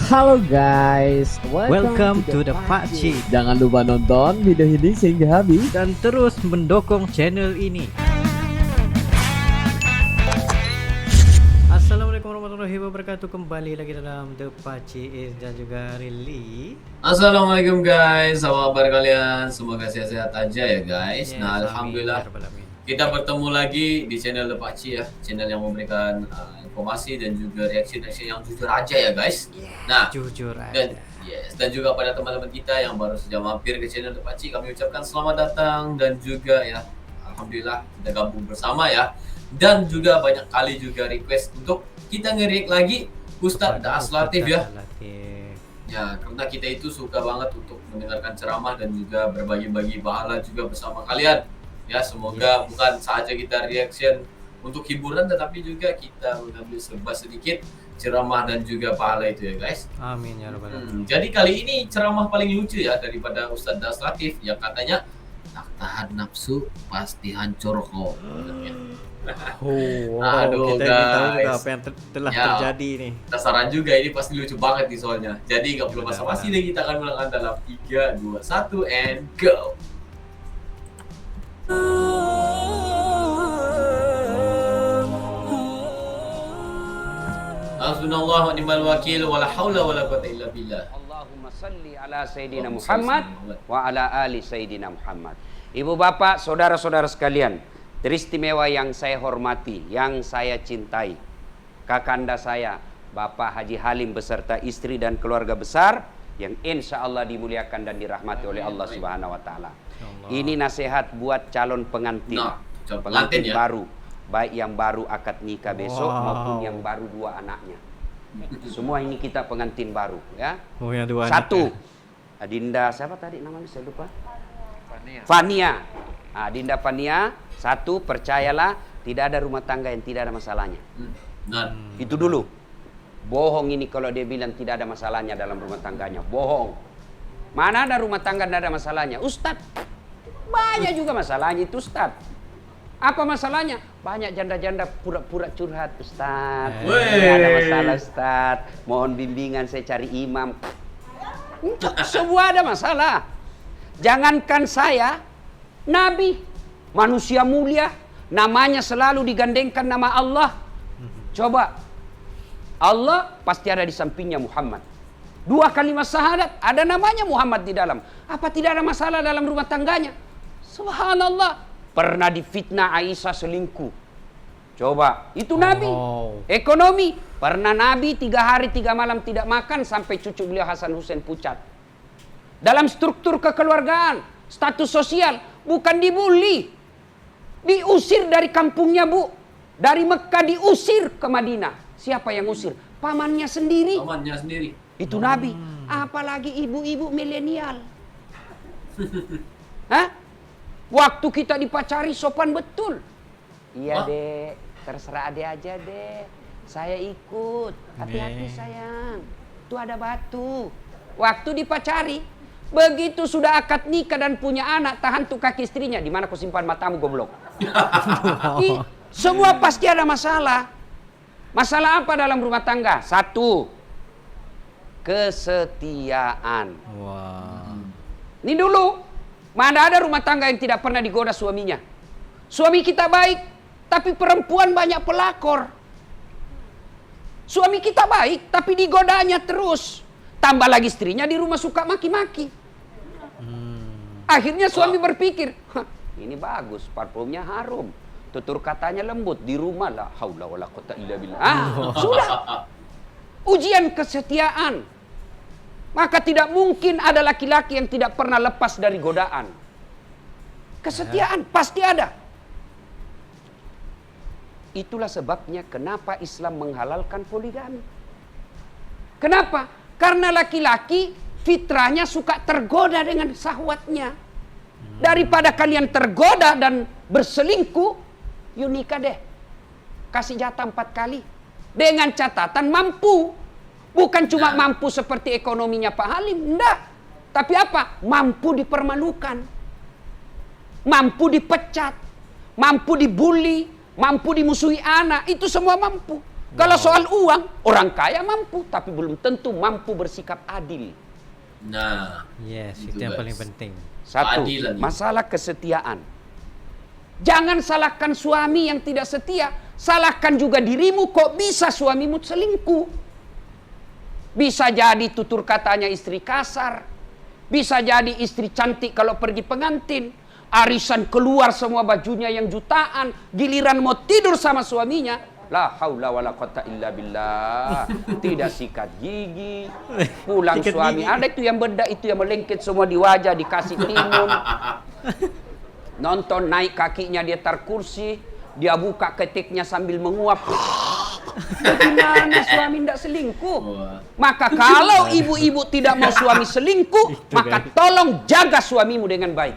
Halo guys, Welcome to the Pakcik. Jangan lupa nonton video ini sehingga habis Dan terus mendukung channel ini. Assalamualaikum warahmatullahi wabarakatuh. Kembali lagi dalam The Pakcik dan juga Rili. Assalamualaikum guys, apa kabar kalian? Semoga sehat-sehat aja ya guys. Yes, Nah, amin, alhamdulillah ya Rabbal Alamin. kita bertemu lagi di channel The Pakcik ya, channel yang memberikan informasi dan juga reaksi-reaksi yang jujur aja ya guys. Nah, Jujur dan aja. dan juga pada teman-teman kita yang baru saja mampir ke channel The Pakcik, kami ucapkan selamat datang dan juga ya, alhamdulillah kita gabung bersama ya. Dan juga banyak kali juga request untuk kita nge-react lagi Ustadz Daas Latif ya. Ya, karena kita itu suka banget untuk mendengarkan ceramah dan juga berbagi-bagi pahala juga bersama kalian. Ya, semoga bukan saja kita reaction untuk hiburan, tetapi juga kita mengambil serba sedikit ceramah dan juga pahala itu ya guys. Amin ya Rabbal Alamin. Jadi kali ini ceramah paling lucu ya daripada Ustadz Daas Latif yang katanya tak tahan nafsu pasti hancur kok. Aduh, kita ingin tahu juga guys. apa yang telah Ya. terjadi nih. Penasaran juga, ini pasti lucu banget nih soalnya. Jadi nggak perlu basa-basi deh, kita akan melakukan dalam 3, 2, 1 and go. Hasbunallah wa ni'mal wakil wala haula wala quwwata illa billah. Allahumma salli ala Sayyidina Allahumma Muhammad salli wa ala ali Sayyidina Muhammad. Ibu bapak, saudara-saudara sekalian, teristimewa yang saya hormati, yang saya cintai, kakanda saya, Bapak Haji Halim beserta istri dan keluarga besar yang insya Allah dimuliakan dan dirahmati oleh Allah Subhanahu Wa Taala. Ini nasihat buat calon pengantin, Nah, calon pengantin pengantin ya. baru, baik yang baru akad nikah besok Wow. maupun yang baru 2 anaknya. Semua ini kita pengantin baru, ya. Oh, yang dua Satu, anaknya. Adinda siapa tadi namanya saya lupa. Fania. Adinda Fania. Satu, percayalah tidak ada rumah tangga yang tidak ada masalahnya. Nah, Itu dulu. Bohong ini kalau dia bilang tidak ada masalahnya dalam rumah tangganya. Bohong. Mana ada rumah tangga tidak ada masalahnya? Ustadz, banyak juga masalahnya itu Ustadz. Apa masalahnya? Banyak janda-janda pura-pura curhat Ustadz. Wey. Ada masalah Ustadz. Mohon bimbingan saya cari imam. Semua ada masalah. Jangankan saya, Nabi, manusia mulia, namanya selalu digandengkan nama Allah. Coba, Allah pasti ada di sampingnya Muhammad. 2 kalimat syahadat, ada namanya Muhammad di dalam. Apa tidak ada masalah dalam rumah tangganya? Subhanallah. Pernah difitnah Aisyah selingkuh. Coba, itu Nabi. Oh. Ekonomi, pernah Nabi 3 hari 3 malam tidak makan sampai cucu beliau Hasan Hussein pucat. Dalam struktur kekeluargaan, status sosial, bukan dibully. Diusir dari kampungnya, Bu. Dari Mekah diusir ke Madinah. Siapa yang usir? Pamannya sendiri. pamannya sendiri. Itu Nabi. Apalagi ibu-ibu milenial. Hah? Waktu kita dipacari sopan betul. Iya, Hah? Dek. Terserah Ade aja, Dek. Saya ikut. Hati-hati, Nih. sayang. Itu ada batu. Waktu dipacari, begitu sudah akad nikah dan punya anak, tahan tuh kaki istrinya. Di mana kau simpan matamu, goblok? Semua pasti ada masalah. Masalah apa dalam rumah tangga? Satu, kesetiaan. Wah. Ini dulu, mana ada rumah tangga yang tidak pernah digoda suaminya. Suami kita baik, tapi perempuan banyak pelakor. Suami kita baik, tapi digodanya terus. Tambah lagi istrinya di rumah suka maki-maki. Akhirnya suami berpikir, "Hah, ini bagus, parfumnya harum. Tutur katanya lembut, di rumah la haula wala quwata illa billah." Sudah. Ujian kesetiaan. Maka tidak mungkin ada laki-laki yang tidak pernah lepas dari godaan. Kesetiaan pasti ada. Itulah sebabnya kenapa Islam menghalalkan poligami. Kenapa? Karena laki-laki fitrahnya suka tergoda dengan syahwatnya. Daripada kalian tergoda dan berselingkuh, yuk nikah deh. Kasih jatah 4 kali. Dengan catatan mampu. Bukan cuma mampu seperti ekonominya Pak Halim, enggak. Tapi apa? Mampu dipermalukan. Mampu dipecat. Mampu dibully. Mampu dimusuhi anak. Itu semua mampu. Kalau soal uang, orang kaya mampu, tapi belum tentu mampu bersikap adil. Nah, Yes, Itu itu yang guys. paling penting. Satu, Keadilan. masalah kesetiaan. Jangan salahkan suami yang tidak setia, salahkan juga dirimu, kok bisa suamimu selingkuh. Bisa jadi tutur katanya istri kasar, bisa jadi istri cantik kalau pergi pengantin, arisan keluar semua bajunya yang jutaan, giliran mau tidur sama suaminya, la haula wala quwata illa billah. Tidak sikat gigi, pulang Sikat suami, gigi. ada itu yang bedak, itu yang melengket semua di wajah, dikasih timun. Nonton naik kakinya dia tar kursi, dia buka ketiknya sambil menguap. Bagaimana suami tidak selingkuh? Wah. Maka kalau ibu-ibu tidak mau suami selingkuh, maka tolong jaga suamimu dengan baik.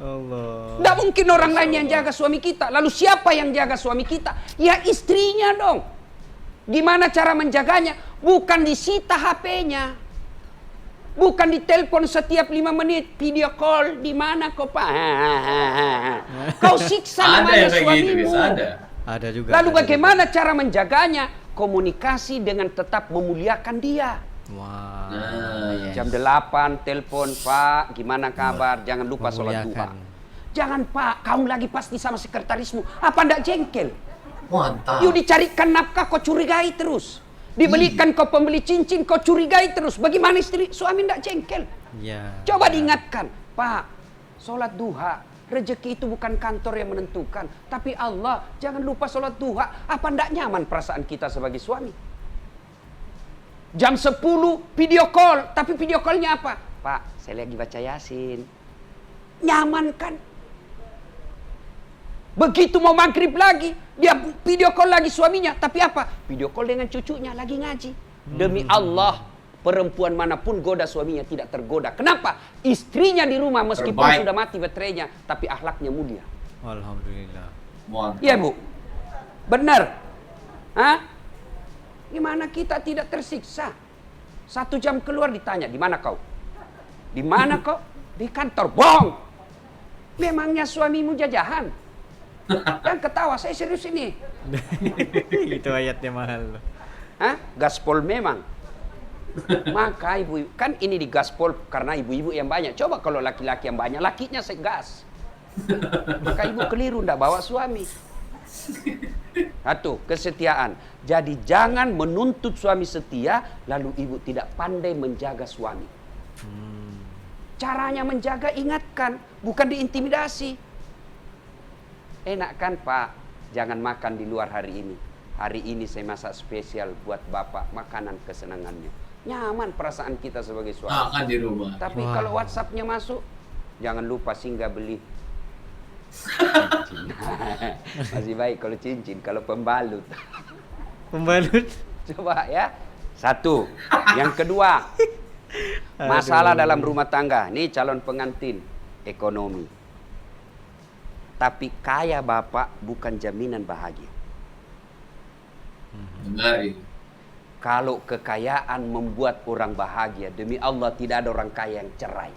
Allah. Tidak mungkin orang lain yang jaga suami kita. Lalu siapa yang jaga suami kita? Ya istrinya dong. Gimana cara menjaganya? Bukan disita HP-nya. Bukan ditelepon setiap 5 menit, video call, di mana kau Pak? Kau siksa Ada namanya yang kayak gitu, suamimu. bisa ada. Ada juga. Lalu ada bagaimana cara menjaganya? Komunikasi dengan tetap memuliakan dia. juga. Wah. Nah, Jam 8 telepon, Pak, gimana kabar? Jangan lupa sholat duha. Memuliakan. Jangan Pak, kamu lagi pasti sama sekretarismu. Apa ndak jengkel? Mantap. Yuk dicarikan nafkah, kau curigai terus. Dibelikan kau pembeli cincin, kau curigai terus. Bagaimana istri suami ndak jengkel? Ya. Coba diingatkan, Pak, sholat duha. Rezeki itu bukan kantor yang menentukan, tapi Allah. Jangan lupa sholat duha. Apa ndak nyaman perasaan kita sebagai suami? Jam 10 video call, tapi video callnya apa? Pak, saya lagi baca Yasin. Nyaman kan? Begitu mau maghrib lagi, dia video call lagi suaminya. Tapi apa? Video call dengan cucunya lagi ngaji. Demi Allah, perempuan manapun goda suaminya tidak tergoda. Kenapa? Istrinya di rumah meskipun Terbaik. sudah mati baterainya, tapi akhlaknya mulia. Alhamdulillah. Mantap. Iya Bu? Benar? Hah? Gimana kita tidak tersiksa? 1 jam keluar ditanya, di mana kau? Di mana kau? Di kantor. Bohong! Memangnya suamimu jajahan? Dan ketawa, saya serius ini. Itu ayatnya mahal. Hah? Gaspol memang. Maka ibu, kan ini di gaspol karena ibu-ibu yang banyak. Coba kalau laki-laki yang banyak, lakinya segas. Maka ibu keliru, ndak bawa suami. Satu, kesetiaan. Jadi jangan menuntut suami setia, lalu ibu tidak pandai menjaga suami. Caranya menjaga, ingatkan, bukan diintimidasi. Enak kan Pak, jangan makan di luar hari ini. Hari ini saya masak spesial buat Bapak, makanan kesenangannya. Nyaman perasaan kita sebagai suami. Makan di rumah. Tapi Wah. kalau WhatsApp-nya masuk, jangan lupa singgah beli cincin. Masih baik kalau cincin, kalau pembalut. Pembalut. Coba ya. Satu. Yang kedua, masalah dalam rumah tangga. Nih calon pengantin, ekonomi. Tapi kaya bapak bukan jaminan bahagia. Dengar ini. Kalau kekayaan membuat orang bahagia, demi Allah tidak ada orang kaya yang cerai.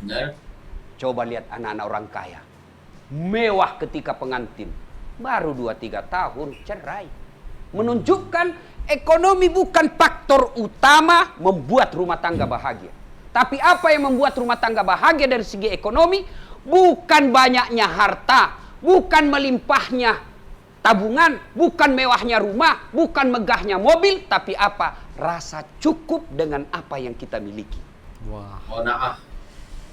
Benar? Coba lihat anak-anak orang kaya. Mewah ketika pengantin. Baru 2-3 tahun cerai. Menunjukkan ekonomi bukan faktor utama membuat rumah tangga bahagia. Tapi apa yang membuat rumah tangga bahagia dari segi ekonomi? Bukan banyaknya harta, bukan melimpahnya tabungan, bukan mewahnya rumah, bukan megahnya mobil, tapi apa? Rasa cukup dengan apa yang kita miliki. Wah. Oh nah.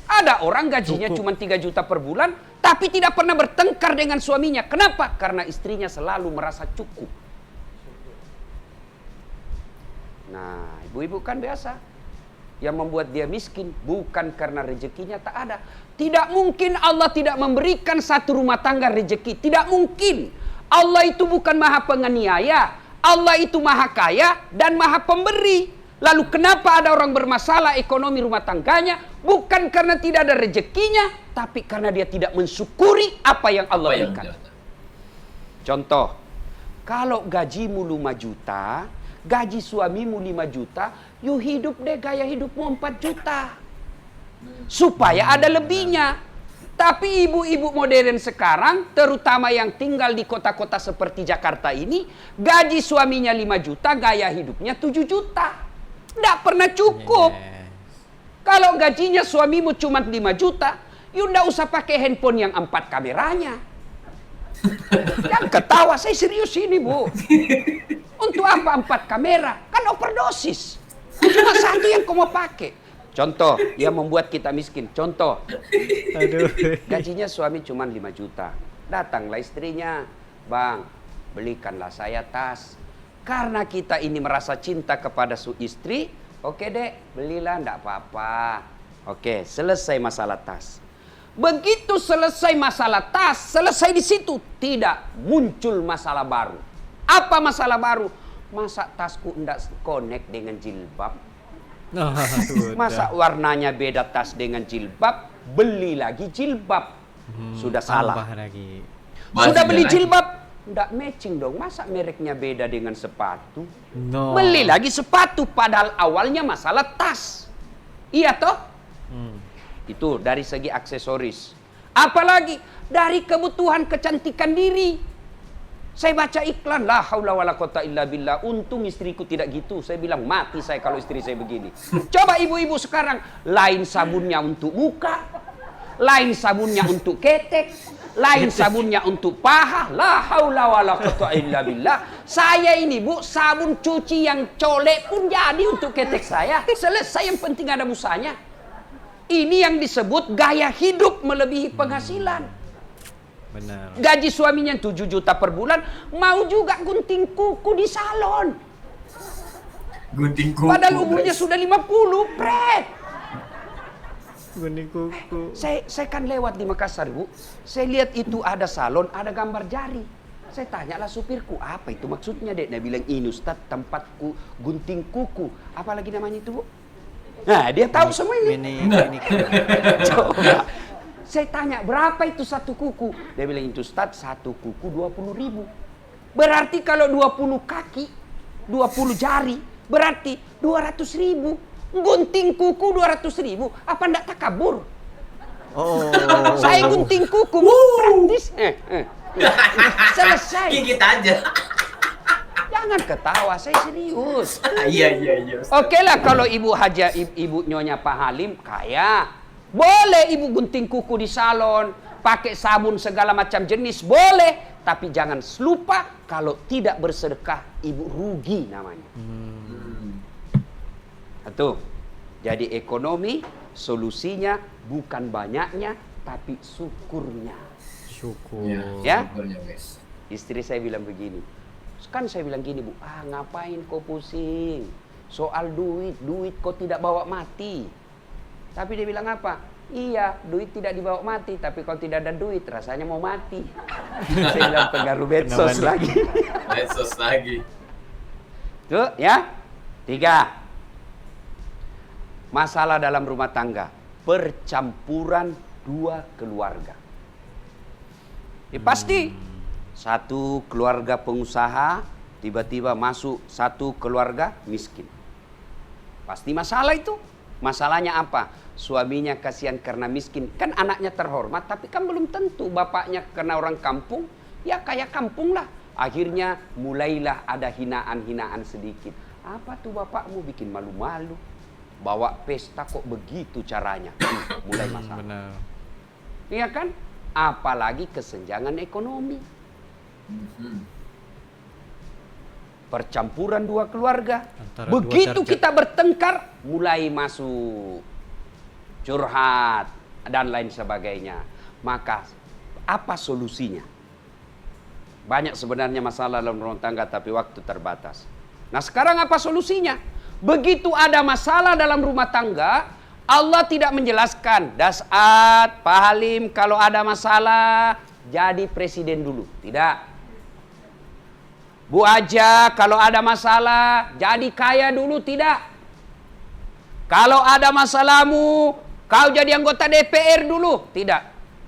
Ada orang gajinya Cukup. cuma 3 juta per bulan, tapi tidak pernah bertengkar dengan suaminya. Kenapa? Karena istrinya selalu merasa cukup. Nah, ibu-ibu kan biasa. Yang membuat dia miskin bukan karena rezekinya tak ada. Tidak mungkin Allah tidak memberikan satu rumah tangga rezeki. Tidak mungkin. Allah itu bukan maha penganiaya. Allah itu maha kaya dan maha pemberi. Lalu kenapa ada orang bermasalah ekonomi rumah tangganya? Bukan karena tidak ada rezekinya, tapi karena dia tidak mensyukuri apa yang Allah Apa yang berikan. ada? Contoh, kalau gajimu 5 juta, gaji suamimu 5 juta, you hidup deh gaya hidupmu 4 juta. Supaya ada lebihnya. Tapi ibu-ibu modern sekarang, terutama yang tinggal di kota-kota seperti Jakarta ini, gaji suaminya 5 juta, gaya hidupnya 7 juta. Nggak pernah cukup. Yes. Kalau gajinya suamimu cuma 5 juta, you nggak usah pakai handphone yang 4 kameranya. Yang ketawa, saya serius ini, Bu. Untuk apa 4 kamera? Kan overdosis. Cuma satu yang kau mau pakai. Contoh, yang membuat kita miskin. Contoh, Aduh. gajinya suami cuma 5 juta. Datanglah istrinya, Bang, belikanlah saya tas. Karena kita ini merasa cinta kepada istri, oke dek, belilah, enggak apa-apa. Oke, selesai masalah tas. Begitu selesai masalah tas, selesai di situ, tidak muncul masalah baru. Apa masalah baru? Masa tasku enggak connect dengan jilbab? Oh, sudah. Masa warnanya beda tas dengan jilbab, beli lagi jilbab. Sudah salah. Tambah lagi. Sudah Bajunya beli lagi. jilbab, enggak matching dong. Masa mereknya beda dengan sepatu? No. Beli lagi sepatu, padahal awalnya masalah tas. Iya toh? Hmm. Itu dari segi aksesoris. Apalagi dari kebutuhan kecantikan diri. Saya baca iklan, la haula wala quwata illa billah. Untung istriku tidak gitu. Saya bilang mati saya kalau istri saya begini. Coba ibu-ibu sekarang, lain sabunnya untuk muka, lain sabunnya untuk ketek, lain sabunnya untuk paha. La haula wala quwata illa billah. Saya ini, Bu, sabun cuci yang colek pun jadi untuk ketek saya. Selesai, yang penting ada busanya. Ini yang disebut gaya hidup melebihi penghasilan. Benar. Gaji suaminya 7 juta per bulan, mau juga gunting kuku di salon. Gunting kuku. Padahal umurnya sudah 50, pret. Gunting kuku. Saya kan lewat di Makassar, Bu. Saya lihat itu ada salon, ada gambar jari. Saya tanyalah supirku, apa itu maksudnya, Dek? Dia bilang, ini Ustaz, tempatku gunting kuku. Apalagi namanya itu, Bu? Nah, dia tahu semua ini. Mini. Coba. Saya tanya, berapa itu satu kuku? Dia bilang, itu Ustaz, satu kuku 20.000. Berarti kalau 20 kaki, 20 jari, berarti 200.000. Gunting kuku 200.000, apa ndak takabur? Oh. Saya gunting kuku, praktis. Selesai. Gigit aja. Jangan ketawa, saya serius. Iya. Oke lah kalau ibu Haja, ibu Nyonya Pak Halim kaya. Boleh ibu gunting kuku di salon, pakai sabun segala macam jenis, boleh. Tapi jangan lupa kalau tidak bersedekah, ibu rugi namanya. Itu. Jadi ekonomi, solusinya bukan banyaknya, tapi syukurnya. Syukur. Ya? Syukurnya, guys. Istri saya bilang begini. Kan saya bilang gini, Bu, ngapain kau pusing? Soal duit kau tidak bawa mati. Tapi dia bilang apa? Iya, duit tidak dibawa mati, tapi kalau tidak ada duit, rasanya mau mati. Saya bilang pengaruh medsos Kenapa? lagi. Medsos lagi. Tuh, ya. 3. Masalah dalam rumah tangga. Percampuran 2 keluarga. Pasti. Satu keluarga pengusaha, tiba-tiba masuk satu keluarga miskin. Pasti masalah itu. Masalahnya apa? Suaminya kasihan karena miskin. Kan anaknya terhormat, tapi kan belum tentu. Bapaknya karena orang kampung, ya kayak kampung lah. Akhirnya mulailah ada hinaan-hinaan sedikit. Apa tuh bapakmu bikin malu-malu? Bawa pesta kok begitu caranya? Mulai masalah. Benar. Iya kan? Apalagi kesenjangan ekonomi. Percampuran 2 keluarga. Antara Begitu dua derajat. kita bertengkar, mulai masuk curhat dan lain sebagainya. Maka apa solusinya? Banyak sebenarnya masalah dalam rumah tangga, tapi waktu terbatas. Nah sekarang apa solusinya? Begitu ada masalah dalam rumah tangga, Allah tidak menjelaskan, Dasat, Pak Halim, kalau ada masalah jadi presiden dulu. Tidak. Bu Aja, kalau ada masalah, jadi kaya dulu. Tidak. Kalau ada masalahmu, kau jadi anggota DPR dulu. Tidak.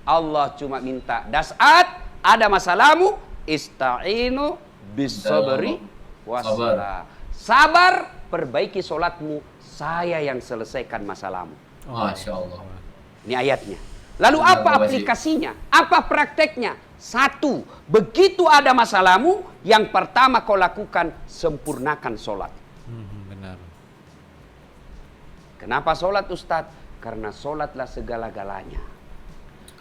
Allah cuma minta, Dasat, ada masalahmu, ista'inu bisabri wassalah. Sabar, perbaiki sholatmu, saya yang selesaikan masalahmu. Masya Allah. Ini ayatnya. Lalu Benar, apa Pak Haji. aplikasinya? Apa prakteknya? Satu, begitu ada masalahmu, yang pertama kau lakukan, sempurnakan sholat. Benar. Kenapa sholat, Ustadz? Karena sholatlah segala-galanya.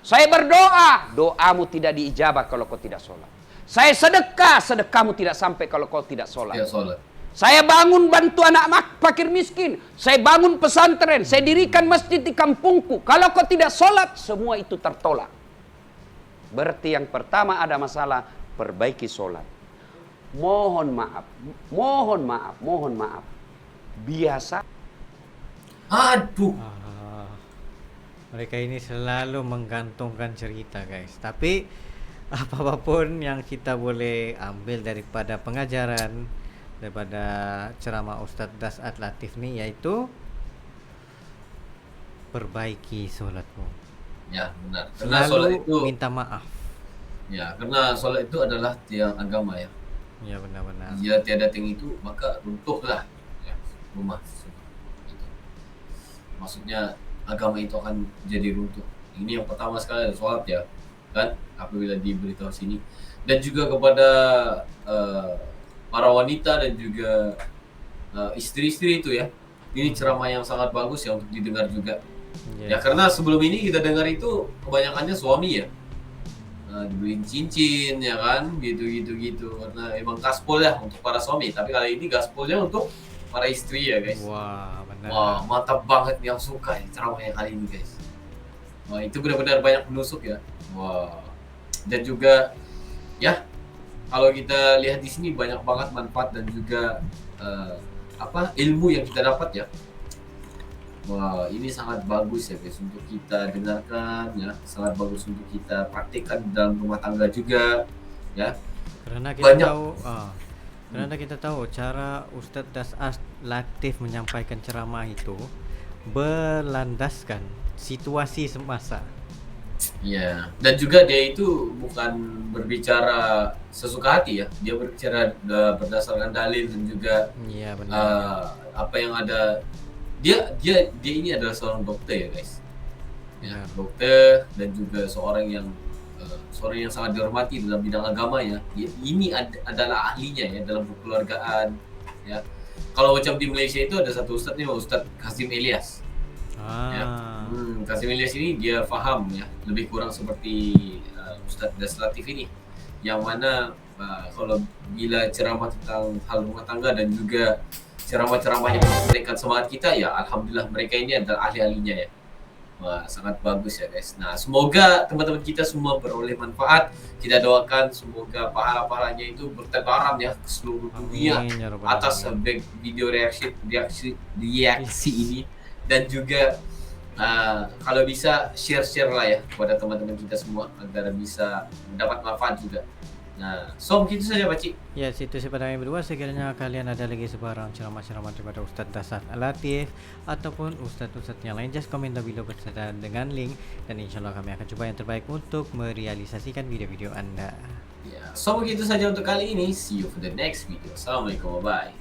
Saya berdoa, doamu tidak diijabah kalau kau tidak sholat. Saya sedekah, sedekahmu tidak sampai kalau kau tidak sholat. Ya sholat. Saya bangun bantu anak fakir miskin. Saya bangun pesantren. Saya dirikan masjid di kampungku. Kalau kau tidak sholat, semua itu tertolak. Berarti yang pertama ada masalah, perbaiki sholat. Mohon maaf, mohon maaf, mohon maaf. Biasa. Aduh. Mereka ini selalu menggantungkan cerita, guys. Tapi apapun yang kita boleh ambil daripada pengajaran, daripada ceramah Ustadz Dasat Latif nih, yaitu perbaiki sholatmu. Ya benar. Karena sholat Selalu itu, minta maaf. ya karena sholat itu adalah tiang agama ya. Ya benar-benar. Jika tiada tiang itu maka runtuhlah ya, rumah. Gitu. Maksudnya agama itu akan jadi runtuh. Ini yang pertama sekali sholat ya, kan? Apabila diberitahu sini. Dan juga kepada para wanita dan juga istri-istri itu ya. Ini ceramah yang sangat bagus ya untuk didengar juga. Ya karena sebelum ini kita dengar itu kebanyakannya suami ya. Dibeliin cincin ya kan, gitu. Karena emang gaspol ya untuk para suami. Tapi kali ini gaspolnya untuk para istri ya guys. Wah, benar. Wah, mantap banget nih, yang suka ya ceramahnya kali ini guys. Wah, itu benar-benar banyak menusuk ya. Wah. Dan juga ya kalau kita lihat di sini banyak banget manfaat dan juga ilmu yang kita dapat ya. Wah, ini sangat bagus ya guys untuk kita dengarkan ya, sangat bagus untuk kita praktikkan dalam rumah tangga juga ya. Karena kita Banyak. tahu karena kita tahu cara Ustadz Dasat Latif menyampaikan ceramah itu berlandaskan situasi semasa. Iya, dan juga dia itu bukan berbicara sesuka hati ya, dia berbicara berdasarkan dalil dan juga Iya benar. apa yang ada. Dia ini adalah seorang dokter ya guys, ya, dokter dan juga seorang yang sangat dihormati dalam bidang agama ya. Ini adalah ahlinya ya dalam kekeluargaan ya. Kalau macam di Malaysia itu ada satu ustadz nih, Ustadz Kazim Ilyas. Ya. Kazim Ilyas ini dia faham ya, lebih kurang seperti Ustadz Dasat Latif ini, yang mana kalau bila ceramah tentang hal rumah tangga dan juga ceramah-ceramah yang memberikan semangat kita ya, alhamdulillah mereka ini adalah ahli-ahlinya ya. Wah, sangat bagus ya guys. Nah, semoga teman-teman kita semua beroleh manfaat. Kita doakan semoga pahala-pahalanya itu bertebaran ya ke seluruh dunia. Amin, ya Rabbal Atas Alamin. video reaksi ini. Dan juga kalau bisa share lah ya kepada teman-teman kita semua agar bisa mendapat manfaat juga. Nah, begitu saja Pak Cik. Ya, situ pada kami berdua. Sekiranya kalian ada lagi sebarang ceramah-ceramah daripada Ustadz Dasat Latif ataupun Ustadz-Ustadz yang lain, just comment below beserta dengan link, dan insyaallah kami akan coba yang terbaik untuk merealisasikan video-video Anda. Ya, begitu saja untuk kali ini. See you for the next video. Assalamualaikum, bye.